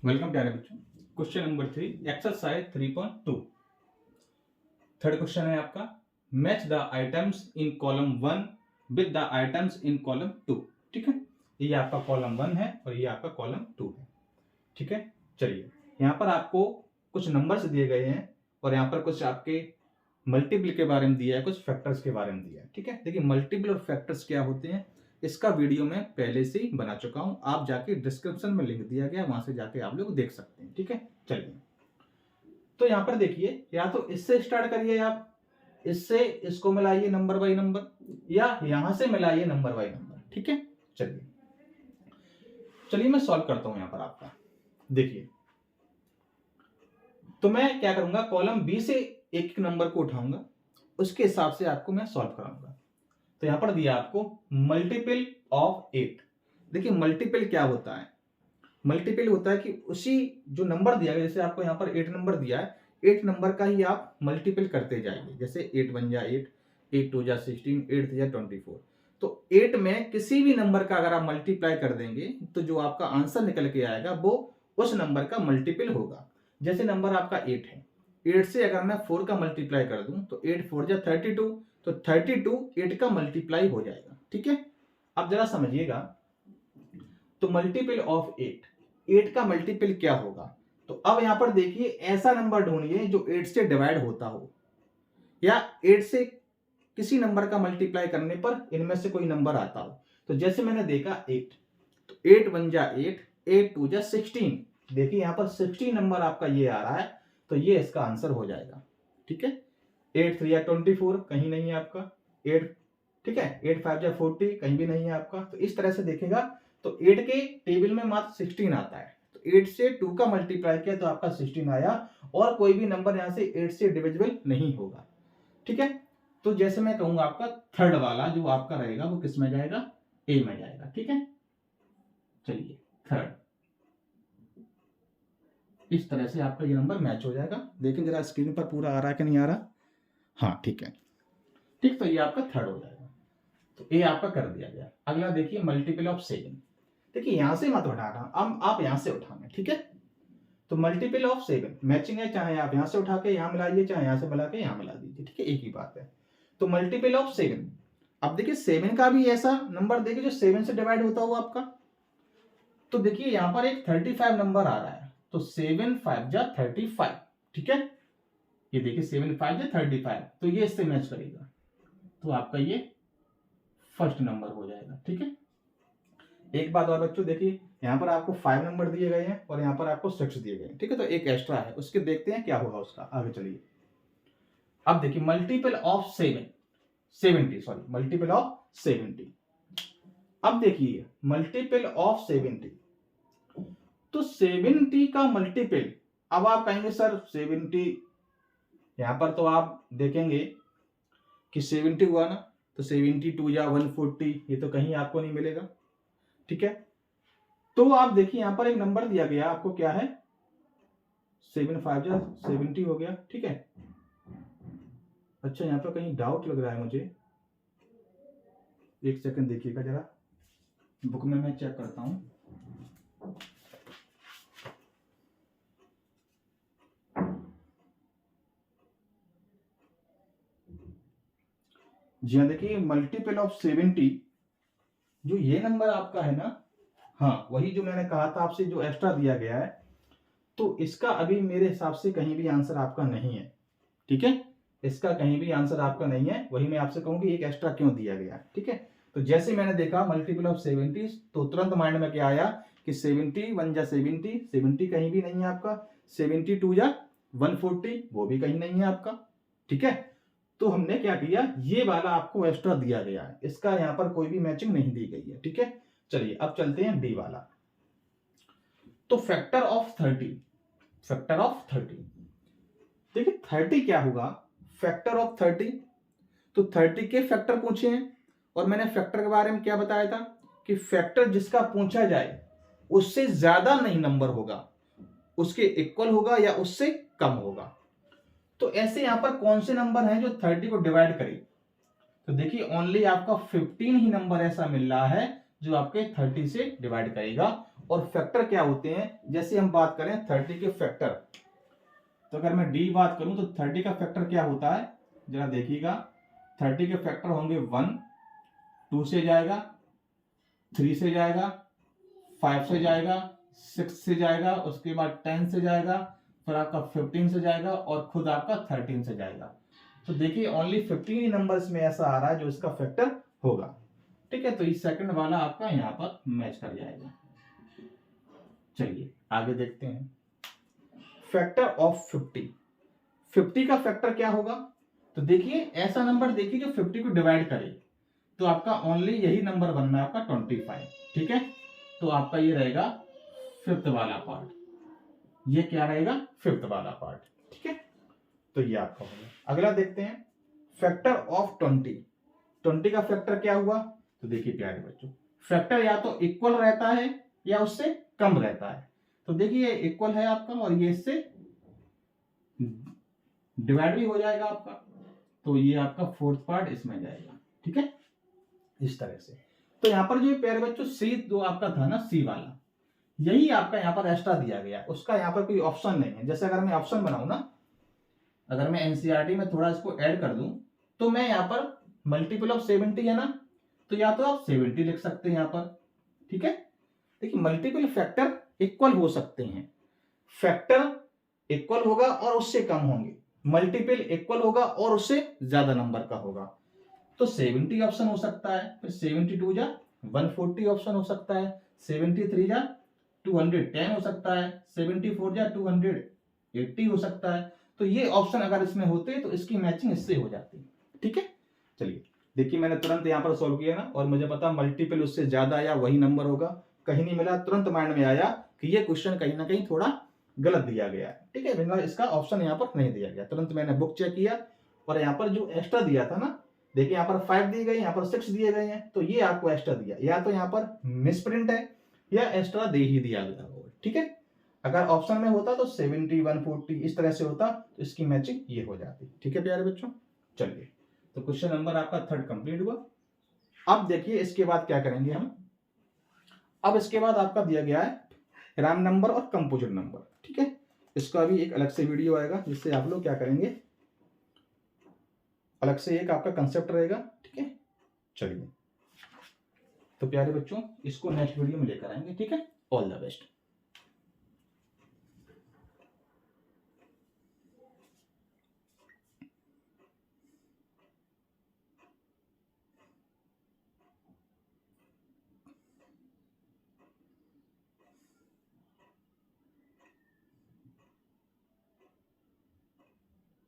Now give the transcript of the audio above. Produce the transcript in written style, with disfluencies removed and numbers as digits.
Welcome प्यारे बच्चों। Question number 3 exercise 3.2। Third question है आपका, match the items in column 1 with the items in column 2। ठीक है, ये आपका कॉलम 1 है और ये आपका कॉलम 2 है। ठीक है, चलिए यहाँ पर आपको कुछ नंबर्स दिए गए हैं और यहाँ पर कुछ आपके मल्टीपल के बारे में दिया है, कुछ फैक्टर्स के बारे में दिया है। ठीक है, देखिए मल्टीपल और फैक्टर्स क्या होते हैं इसका वीडियो मैं पहले से ही बना चुका हूं, आप जाके डिस्क्रिप्शन में लिंक दिया गया, वहां से जाके आप लोग देख सकते हैं। ठीक है, चलिए तो यहाँ पर देखिए, या तो इससे स्टार्ट करिए आप, इससे इसको मिलाइए नंबर बाई नंबर, या यहां से मिलाइए नंबर बाई नंबर। ठीक है, चलिए चलिए मैं सॉल्व करता हूं यहाँ पर आपका। देखिए तो मैं क्या करूंगा, कॉलम बी से एक एक नंबर को उठाऊंगा, उसके हिसाब से आपको मैं सॉल्व कराऊंगा। तो यहां पर दिया आपको मल्टीपल ऑफ 8। देखिए मल्टीपल क्या होता है, मल्टीपल होता है कि उसी जो नंबर दिया गया, जैसे आपको यहाँ पर 8 नंबर दिया है, 8 नंबर का ही आप मल्टीपल करते जाएंगे। जैसे 8 1 जा 8, 8 2 जा 16, 8 3 जा 24। तो 8 में किसी भी नंबर का अगर आप मल्टीप्लाई कर देंगे तो जो आपका आंसर निकल के आएगा वो उस नंबर का मल्टीपल होगा। जैसे नंबर आपका 8 है, 8 से अगर मैं 4 का मल्टीप्लाई कर दूं तो 8 4 जा 32, तो 32 8 का मल्टीप्लाई हो जाएगा। ठीक है, अब जरा समझिएगा, तो मल्टीपल ऑफ 8 का मल्टीपल क्या होगा। तो अब यहां पर देखिए, ऐसा नंबर ढूंढिए जो 8 से डिवाइड होता हो, या 8 से किसी नंबर का मल्टीप्लाई करने पर इनमें से कोई नंबर आता हो। तो जैसे मैंने देखा 8, तो 8 1 जा 8, 8 2 जा 16। देखिए यहां पर 16 नंबर आपका ये आ रहा है, तो ये इसका आंसर हो जाएगा। ठीक है, 8 3 जा 24, कहीं नहीं है आपका। 8, ठीक है, 8 5 जा 40, कहीं भी नहीं है आपका। तो इस तरह से देखेगा तो 8 के टेबल में मात्र 16 आता है, तो 8 से 2 का मल्टीप्लाई किया तो आपका 16 आया, और कोई भी नंबर यहां से 8 से डिविजिबल नहीं होगा। ठीक है, तो जैसे मैं कहूंगा आपका थर्ड वाला जो आपका रहेगा वो किस में जाएगा, ए में जाएगा। ठीक है, चलिए थर्ड, इस तरह से आपका ये नंबर मैच हो जाएगा। देखें जरा स्क्रीन पर पूरा आ रहा है कि नहीं आ रहा। हाँ ठीक है, ठीक, तो ये आपका थर्ड हो जाएगा। तो ए आपका कर दिया गया। अगला देखिए मल्टीपल ऑफ 7। देखिए यहां से मत उठाना, अब आप यहां से उठाना। ठीक है, तो मल्टीपल ऑफ 7 मैचिंग है, चाहे आप यहां से उठा के यहां मिलाइए, चाहे यहां से मिला के यहां मिला दीजिए। ठीक है, एक ही बात है। तो मल्टीपल ऑफ 7, अब देखिए 7 का भी ऐसा नंबर देखिए जो 7 से डिवाइड होता हो आपका। तो देखिए यहां पर एक 35 नंबर आ रहा है, तो 7 5 जा 35। ठीक है, ये देखिए 7 5 जा 35, तो ये इससे मैच करेगा, तो आपका ये फर्स्ट नंबर हो जाएगा। ठीक है, एक बात और बच्चों, देखिए यहाँ पर आपको 5 नंबर दिए गए हैं और यहाँ पर आपको 6 दिए गए हैं। ठीक है, तो एक एक्स्ट्रा है, उसके देखते हैं क्या होगा उसका। आगे चलिए, अब देखिए multiple of 70, sorry multiple of 70। अब देखिए मल्टीपल ऑफ 70, तो 70 का मल्टीपल, अब आप कहेंगे सर 70, यहां पर तो आप देखेंगे कि 70 हुआ ना, तो 72 या 140, ये तो कहीं आपको नहीं मिलेगा। ठीक है, तो आप देखिए यहां पर एक नंबर दिया गया आपको, क्या है, 7 5 जा 70 हो गया। ठीक है, अच्छा यहाँ पर कहीं डाउट लग रहा है मुझे, एक सेकंड देखिएगा जरा, बुक में मैं चेक करता हूं। जी हाँ, देखिए मल्टीपल ऑफ 70, जो ये नंबर आपका है ना, हाँ वही जो मैंने कहा था आपसे, जो एक्स्ट्रा दिया गया है, तो इसका अभी मेरे हिसाब से कहीं भी आंसर आपका नहीं है। ठीक है, इसका कहीं भी आंसर आपका नहीं है, वही मैं आपसे कहूँ कि एक एक्स्ट्रा क्यों दिया गया। ठीक है, तो जैसे मैंने देखा मल्टीपल ऑफ 70, तो तुरंत माइंड में क्या आया कि 70 1 जा 70, 70 कहीं भी नहीं है आपका। 72 जा 140, वो भी कहीं नहीं है आपका। ठीक है, तो हमने क्या किया, ये वाला आपको एक्स्ट्रा दिया गया है, इसका यहाँ पर कोई भी मैचिंग नहीं दी गई है। ठीक है, चलिए अब चलते हैं डी वाला। तो फैक्टर ऑफ 30, फैक्टर ऑफ 30, देखिए 30 क्या होगा, फैक्टर ऑफ 30, तो 30 के फैक्टर पूछे हैं, और मैंने फैक्टर के बारे में क्या बताया था कि फैक्टर जिसका पूछा जाए उससे ज्यादा नहीं नंबर होगा, उसके इक्वल होगा या उससे कम होगा। तो ऐसे यहां पर कौन से नंबर हैं जो 30 को डिवाइड करें, तो देखिए ओनली आपका 15 ही नंबर ऐसा मिल रहा है जो आपके 30 से डिवाइड करेगा। और फैक्टर क्या होते हैं, जैसे हम बात करें 30 के फैक्टर, तो अगर मैं डी बात करूं तो 30 का फैक्टर क्या होता है, जरा देखिएगा। 30 के फैक्टर होंगे 1, 2 से जाएगा, 3 से जाएगा, 5 से जाएगा, 6 से जाएगा, उसके बाद 10 से जाएगा, फिर आपका 15 से जाएगा और खुद आपका 13 से जाएगा। तो देखिए ओनली 15 ही नंबर्स में ऐसा आ रहा है जो इसका फैक्टर होगा। ठीक है, तो इस सेकंड वाला आपका यहाँ पर मैच कर जाएगा। चलिए आगे देखते हैं। फैक्टर ऑफ 50, 50 का फैक्टर क्या होगा, तो देखिए ऐसा नंबर देखिए जो 50 को डिवाइड करे, तो आपका ओनली यही नंबर बनना है आपका 25। ठीक है, तो आपका ये रहेगा फिफ्थ वाला पार्ट, ये क्या रहेगा, फिफ्थ वाला पार्ट। ठीक है, तो ये आपका होगा। अगला देखते हैं फैक्टर ऑफ 20, 20 का फैक्टर क्या हुआ, तो देखिए प्यारे बच्चों, फैक्टर या तो इक्वल रहता है या उससे कम रहता है। तो देखिए इक्वल है आपका और ये इससे डिवाइड भी हो जाएगा आपका, तो ये आपका फोर्थ पार्ट इसमें जाएगा। ठीक है, इस तरह से। तो यहाँ पर जो प्यारे बच्चों सी जो आपका था ना, सी वाला, यही आपका यहाँ पर एक्स्ट्रा दिया गया, उसका यहाँ पर कोई ऑप्शन नहीं है। जैसे अगर मैं ऑप्शन बनाऊं ना, अगर मैं एनसीईआरटी में थोड़ा इसको ऐड कर दूं, तो मैं यहाँ पर मल्टीपल ऑफ 70 है ना, तो या तो आप 70 लिख सकते हैं यहाँ पर। ठीक है, देखिए मल्टीपल फैक्टर इक्वल हो सकते हैं, फैक्टर इक्वल होगा और उससे कम होंगे, मल्टीपल इक्वल होगा और उससे ज्यादा नंबर का होगा। तो 70 ऑप्शन हो सकता है, फिर 72 जा 140 ऑप्शन हो सकता है, 73 जा 210 हो सकता है, 74 जा 280 हो सकता है। तो ये ऑप्शन अगर इसमें होते तो इसकी मैचिंग इससे हो जाती। ठीक है, चलिए देखिए मैंने तुरंत यहाँ पर सॉल्व किया ना, और मुझे पता मल्टीपल उससे ज्यादा या वही नंबर होगा, कहीं नहीं मिला, तुरंत माइंड में आया कि ये क्वेश्चन कहीं ना कहीं थोड़ा गलत दिया गया है। ठीक है, मतलब इसका ऑप्शन यहाँ पर नहीं दिया गया। तुरंत मैंने बुक चेक किया और यहाँ पर जो एक्स्ट्रा दिया था ना, देखिए यहाँ पर 5 दिए गए, यहाँ पर 6 दिए गए हैं, तो ये आपको एक्स्ट्रा दिया, या तो यहाँ पर मिसप्रिंट है या एक्स्ट्रा दे ही दिया गया होगा। ठीक है, अगर ऑप्शन में होता तो 70 140 इस तरह से होता, तो इसकी मैचिंग ये हो जाती। ठीक है प्यारे बच्चों, चलिए तो क्वेश्चन नंबर आपका 3 कंप्लीट हुआ। अब देखिए इसके बाद क्या करेंगे हम, अब इसके बाद आपका दिया गया है रैम नंबर और कंपोजिट नंबर। ठीक है, इसका भी एक अलग से वीडियो आएगा जिससे आप लोग क्या करेंगे, अलग से एक आपका कंसेप्ट रहेगा। ठीक है, चलिए तो प्यारे बच्चों इसको नेक्स्ट वीडियो में लेकर आएंगे। ठीक है, ऑल द बेस्ट।